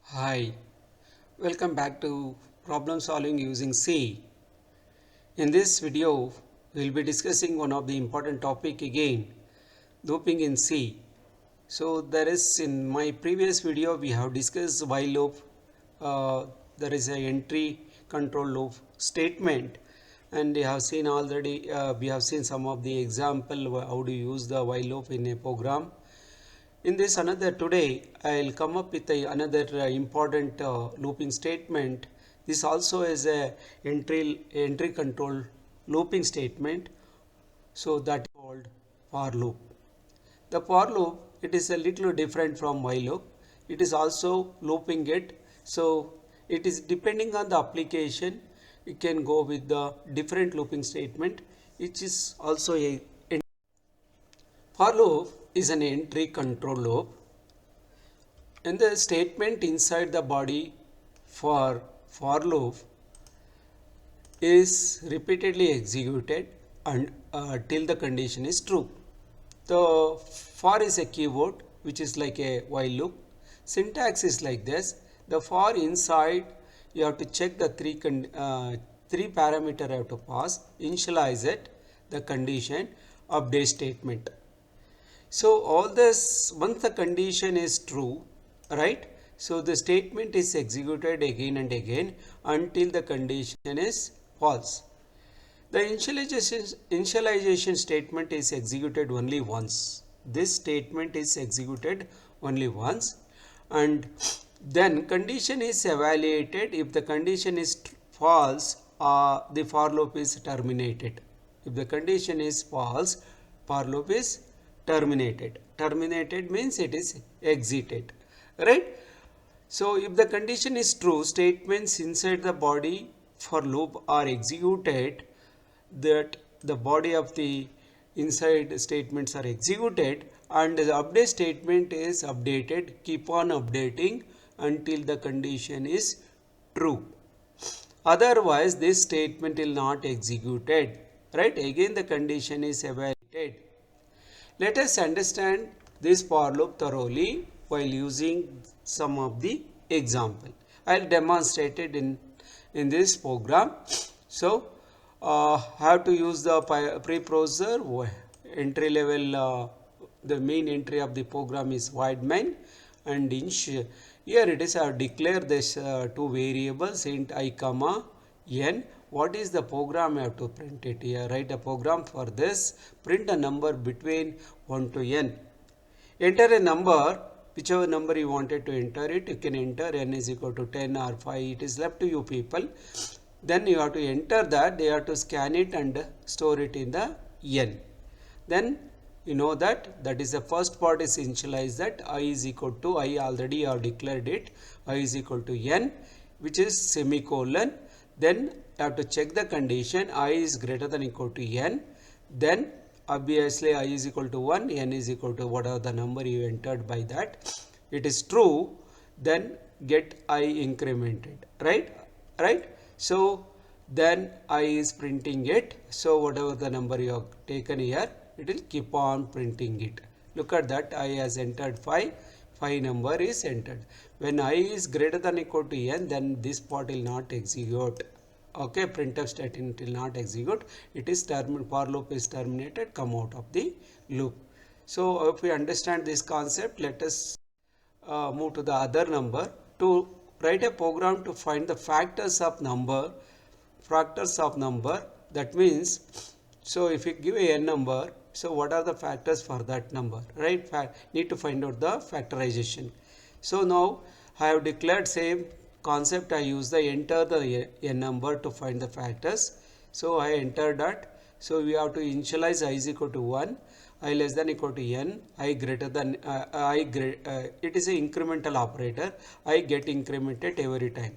Hi, welcome back to problem solving using C. In this video, we will be discussing one of the important topic again, looping in C. So there is in my previous video we have discussed while loop. There is a entry control loop statement, and we have seen already. We have seen some of the example how to use the while loop in a program. In this another today, I will come up with another important looping statement. This also is a entry control looping statement. So that is called for loop. The for loop, it is a little different from while loop. It is also looping it. So it is depending on the application. You can go with the different looping statement, which is also a for loop is an entry control loop, and the statement inside the body for loop is repeatedly executed and till the condition is true. The for is a keyword which is like a while loop. Syntax is like this. The for inside you have to check the three parameter you have to pass, initialize it, the condition, update statement. So all this, once the condition is true, right? So the statement is executed again and again until the condition is false. The initialization statement is executed only once. This statement is executed only once, and then condition is evaluated. If the condition is false, the for loop is terminated. If the condition is false, for loop is terminated. Terminated means it is exited, right? So if the condition is true, statements inside the body for loop are executed, that the body of the inside statements are executed, and the update statement is updated, keep on updating until the condition is true. Otherwise this statement will not executed, right? Again the condition is evaluated. Let us understand this for loop thoroughly while using some of the example. I will demonstrate it in this program. So have to use the preprocessor entry level. The main entry of the program is void main, and here it is I have declared this two variables int I comma n. What is the program? I have to print it here. Write a program for this. Print a number between 1 to n. Enter a number, whichever number you wanted to enter it. You can enter n is equal to 10 or 5. It is left to you people. Then you have to enter that. They have to scan it and store it in the n. Then you know that is the first part is initialize that I is equal to I already have declared it. I is equal to n, which is semicolon. Then you have to check the condition I is greater than equal to n. Then obviously I is equal to 1, n is equal to whatever the number you entered by that. It is true, then get I incremented, right? So then I is printing it. So whatever the number you have taken here, it will keep on printing it. Look at that, I has entered 5 number is entered. When I is greater than equal to n, then this part will not execute. Okay, printf statement will not execute. It is for loop is terminated, come out of the loop. So if we understand this concept, let us move to the other number. To write a program to find the factors of number, that means, so if you give a n number, so what are the factors for that number, right? Need to find out the factorization. So now I have declared same concept. I use the enter the n number to find the factors. So I entered that. So we have to initialize I is equal to 1, I less than equal to n, I greater than it is an incremental operator. I get incremented every time.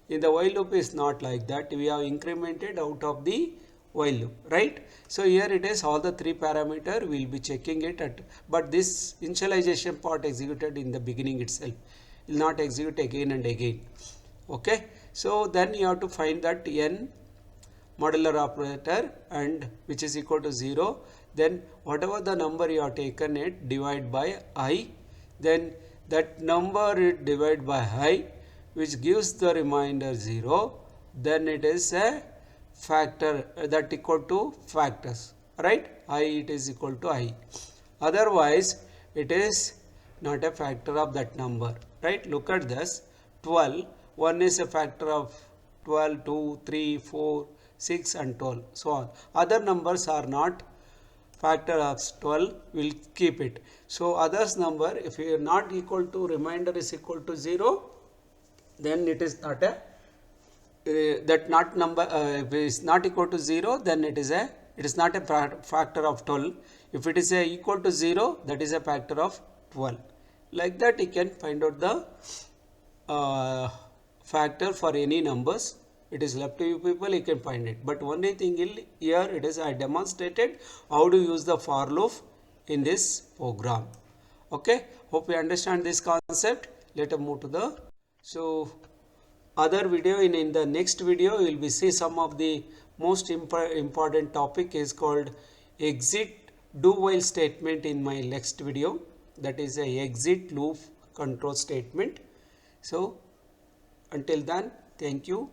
In the while loop is not like that. We have incremented out of the while loop, right? So here it is all the three parameter we will be checking it at, but this initialization part executed in the beginning itself, will not execute again and again. Okay, so then you have to find that n modular operator, and which is equal to 0. Then whatever the number you have taken it, divide by I. Then that number is divided by I, which gives the remainder 0, then it is a factor that equal to factors, right? I, it is equal to I. Otherwise it is not a factor of that number, right? Look at this. 12, 1 is a factor of 12, 2, 3, 4, 6 and 12, so on. Other numbers are not factor of 12, will keep it. So others number, if you are not equal to, remainder is equal to 0, then it is not a that not number if it is not equal to 0, then it is not a factor of 12. If it is equal to 0, that is a factor of 12. Like that you can find out the factor for any numbers. It is left to you people, you can find it. But only thing here it is I demonstrated how to use the for loop in this program. Okay, hope you understand this concept. Let us move to the other video. In the next video you will be see some of the most important topic is called exit do while statement in my next video, that is a exit loop control statement. So until then, thank you.